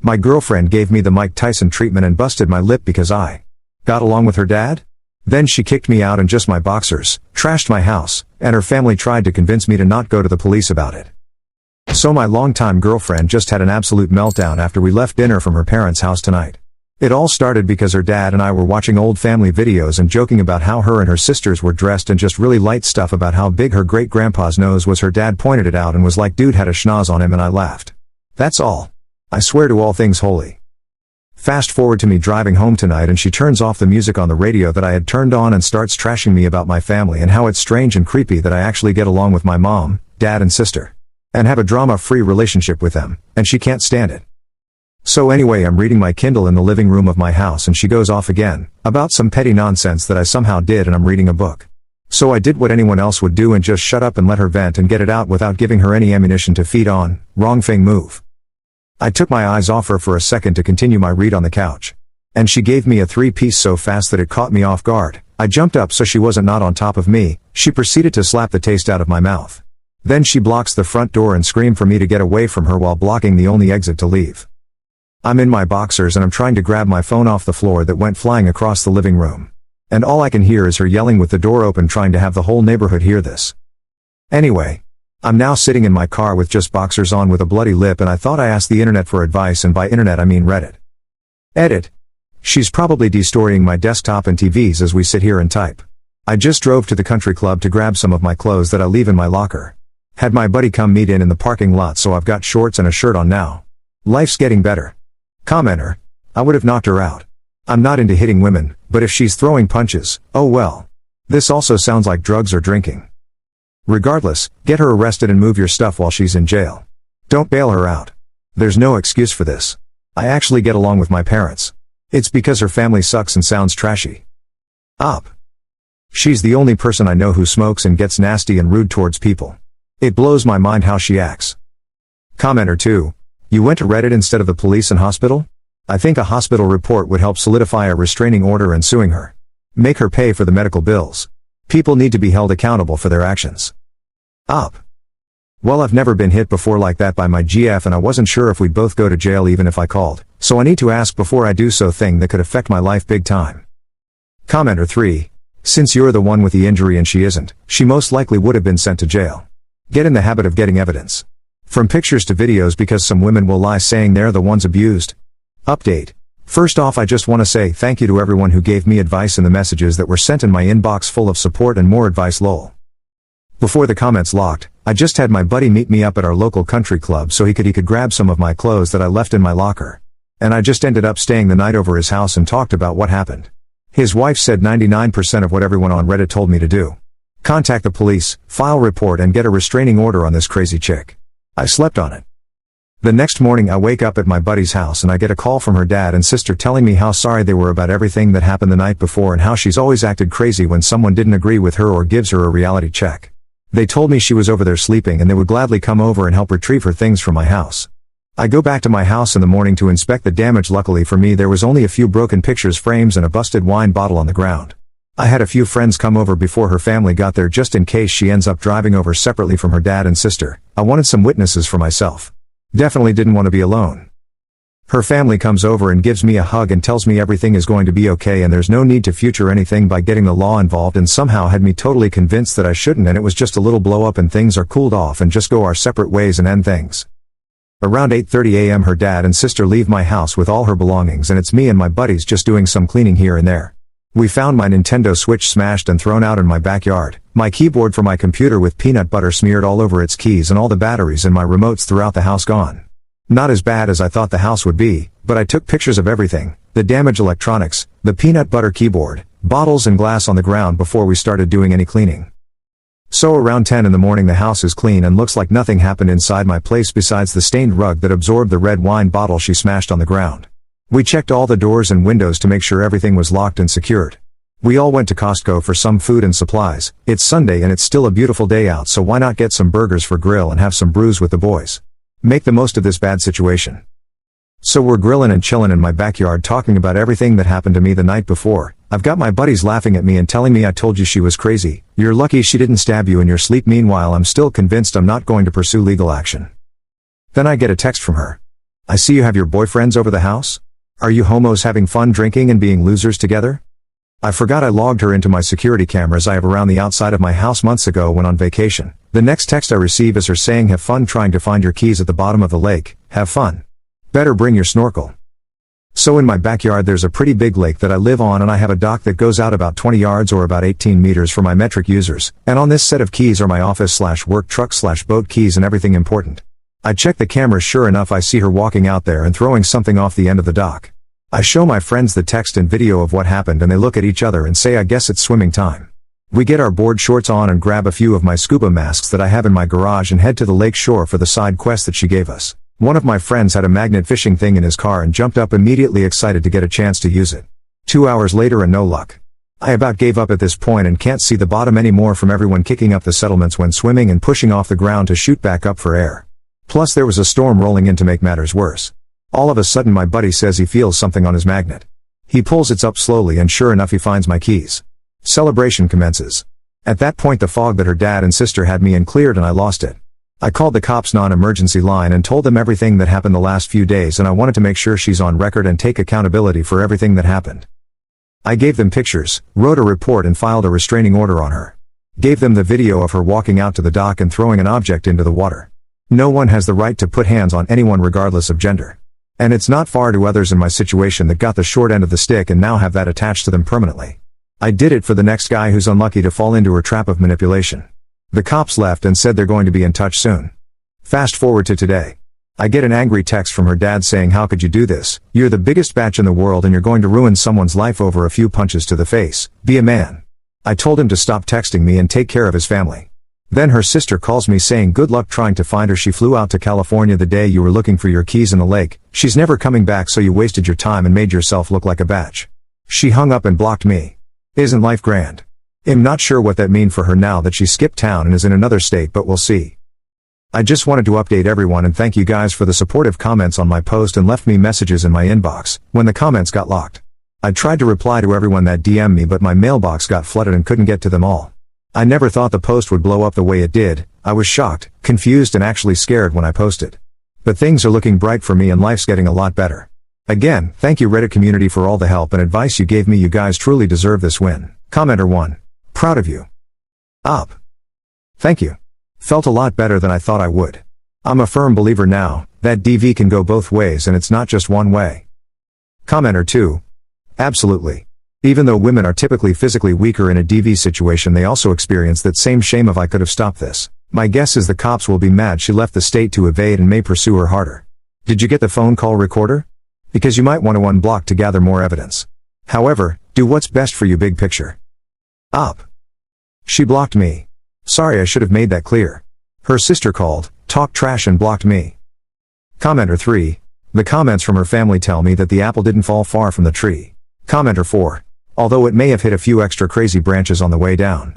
My girlfriend gave me the Mike Tyson treatment and busted my lip because I got along with her dad? Then she kicked me out in just my boxers, trashed my house, and her family tried to convince me to not go to the police about it. So my longtime girlfriend just had an absolute meltdown after we left dinner from her parents' house tonight. It all started because her dad and I were watching old family videos and joking about how her and her sisters were dressed and just really light stuff about how big her great-grandpa's nose was. Her dad pointed it out and was like, "Dude had a schnoz on him," and I laughed. That's all. I swear to all things holy. Fast forward to me driving home tonight and she turns off the music on the radio that I had turned on and starts trashing me about my family and how it's strange and creepy that I actually get along with my mom, dad and sister. And have a drama-free relationship with them, and she can't stand it. So anyway, I'm reading my Kindle in the living room of my house and she goes off again, about some petty nonsense that I somehow did, and I'm reading a book. So I did what anyone else would do and just shut up and let her vent and get it out without giving her any ammunition to feed on. Wrong thing move. I took my eyes off her for a second to continue my read on the couch. And she gave me a 3-piece so fast that it caught me off guard. I jumped up so she wasn't not on top of me. She proceeded to slap the taste out of my mouth. Then she blocks the front door and screamed for me to get away from her while blocking the only exit to leave. I'm in my boxers and I'm trying to grab my phone off the floor that went flying across the living room. And all I can hear is her yelling with the door open, trying to have the whole neighborhood hear this. Anyway, I'm now sitting in my car with just boxers on with a bloody lip, and I thought I asked the internet for advice, and by internet I mean Reddit. Edit. She's probably destroying my desktop and TVs as we sit here and type. I just drove to the country club to grab some of my clothes that I leave in my locker. Had my buddy come meet in the parking lot, so I've got shorts and a shirt on now. Life's getting better. Commenter. I would have knocked her out. I'm not into hitting women, but if she's throwing punches, oh well. This also sounds like drugs or drinking. Regardless, get her arrested and move your stuff while she's in jail. Don't bail her out. There's no excuse for this. I actually get along with my parents. It's because her family sucks and sounds trashy. Up. She's the only person I know who smokes and gets nasty and rude towards people. It blows my mind how she acts. Commenter 2. You went to Reddit instead of the police and hospital? I think a hospital report would help solidify a restraining order and suing her. Make her pay for the medical bills. People need to be held accountable for their actions. Up. Well, I've never been hit before like that by my GF, and I wasn't sure if we'd both go to jail even if I called, so I need to ask before I do so thing that could affect my life big time. Commenter 3. Since you're the one with the injury and she isn't, she most likely would have been sent to jail. Get in the habit of getting evidence. From pictures to videos, because some women will lie saying they're the ones abused. Update. First off, I just want to say thank you to everyone who gave me advice in the messages that were sent in my inbox, full of support and more advice, lol. Before the comments locked, I just had my buddy meet me up at our local country club so he could grab some of my clothes that I left in my locker. And I just ended up staying the night over his house and talked about what happened. His wife said 99% of what everyone on Reddit told me to do. Contact the police, file report, and get a restraining order on this crazy chick. I slept on it. The next morning I wake up at my buddy's house and I get a call from her dad and sister telling me how sorry they were about everything that happened the night before and how she's always acted crazy when someone didn't agree with her or gives her a reality check. They told me she was over there sleeping and they would gladly come over and help retrieve her things from my house. I go back to my house in the morning to inspect the damage. Luckily for me, there was only a few broken pictures frames and a busted wine bottle on the ground. I had a few friends come over before her family got there just in case she ends up driving over separately from her dad and sister. I wanted some witnesses for myself. Definitely didn't want to be alone. Her family comes over and gives me a hug and tells me everything is going to be okay and there's no need to future anything by getting the law involved, and somehow had me totally convinced that I shouldn't, and it was just a little blow up and things are cooled off and just go our separate ways and end things. Around 8:30 a.m. her dad and sister leave my house with all her belongings, and it's me and my buddies just doing some cleaning here and there. We found my Nintendo Switch smashed and thrown out in my backyard, my keyboard for my computer with peanut butter smeared all over its keys, and all the batteries and my remotes throughout the house gone. Not as bad as I thought the house would be, but I took pictures of everything, the damaged electronics, the peanut butter keyboard, bottles and glass on the ground before we started doing any cleaning. So around 10 in the morning the house is clean and looks like nothing happened inside my place besides the stained rug that absorbed the red wine bottle she smashed on the ground. We checked all the doors and windows to make sure everything was locked and secured. We all went to Costco for some food and supplies. It's Sunday and it's still a beautiful day out, so why not get some burgers for grill and have some brews with the boys? Make the most of this bad situation. So we're grilling and chilling in my backyard talking about everything that happened to me the night before. I've got my buddies laughing at me and telling me I told you she was crazy. You're lucky she didn't stab you in your sleep. Meanwhile, I'm still convinced I'm not going to pursue legal action. Then I get a text from her. I see you have your boyfriends over the house? Are you homos having fun drinking and being losers together? I forgot I logged her into my security cameras I have around the outside of my house months ago when on vacation. The next text I receive is her saying have fun trying to find your keys at the bottom of the lake, have fun. Better bring your snorkel. So in my backyard there's a pretty big lake that I live on and I have a dock that goes out about 20 yards or about 18 meters for my metric users, and on this set of keys are my office/work truck/boat keys and everything important. I check the camera, sure enough I see her walking out there and throwing something off the end of the dock. I show my friends the text and video of what happened and they look at each other and say I guess it's swimming time. We get our board shorts on and grab a few of my scuba masks that I have in my garage and head to the lake shore for the side quest that she gave us. One of my friends had a magnet fishing thing in his car and jumped up immediately excited to get a chance to use it. 2 hours later and no luck. I about gave up at this point and can't see the bottom anymore from everyone kicking up the settlements when swimming and pushing off the ground to shoot back up for air. Plus there was a storm rolling in to make matters worse. All of a sudden my buddy says he feels something on his magnet. He pulls it up slowly and sure enough he finds my keys. Celebration commences. At that point the fog that her dad and sister had me in cleared and I lost it. I called the cops non-emergency line and told them everything that happened the last few days and I wanted to make sure she's on record and take accountability for everything that happened. I gave them pictures, wrote a report and filed a restraining order on her. Gave them the video of her walking out to the dock and throwing an object into the water. No one has the right to put hands on anyone regardless of gender. And it's not far to others in my situation that got the short end of the stick and now have that attached to them permanently. I did it for the next guy who's unlucky to fall into her trap of manipulation. The cops left and said they're going to be in touch soon. Fast forward to today. I get an angry text from her dad saying how could you do this, you're the biggest batch in the world and you're going to ruin someone's life over a few punches to the face, be a man. I told him to stop texting me and take care of his family. Then her sister calls me saying good luck trying to find her, she flew out to California the day you were looking for your keys in the lake, she's never coming back so you wasted your time and made yourself look like a batch. She hung up and blocked me. Isn't life grand? I'm not sure what that means for her now that she skipped town and is in another state, but we'll see. I just wanted to update everyone and thank you guys for the supportive comments on my post and left me messages in my inbox when the comments got locked. I tried to reply to everyone that DM'd me but my mailbox got flooded and couldn't get to them all. I never thought the post would blow up the way it did. I was shocked, confused and actually scared when I posted. But things are looking bright for me and life's getting a lot better. Again, thank you Reddit community for all the help and advice you gave me, you guys truly deserve this win. Commenter 1. Proud of you. Up. Thank you. Felt a lot better than I thought I would. I'm a firm believer now, that DV can go both ways and it's not just one way. Commenter 2. Absolutely. Even though women are typically physically weaker in a DV situation they also experience that same shame of I could have stopped this. My guess is the cops will be mad she left the state to evade and may pursue her harder. Did you get the phone call recorder? Because you might want to unblock to gather more evidence. However, do what's best for you, big picture. Up. She blocked me. Sorry, I should have made that clear. Her sister called, talked trash and blocked me. Commenter 3. The comments from her family tell me that the apple didn't fall far from the tree. Commenter 4. Although it may have hit a few extra crazy branches on the way down.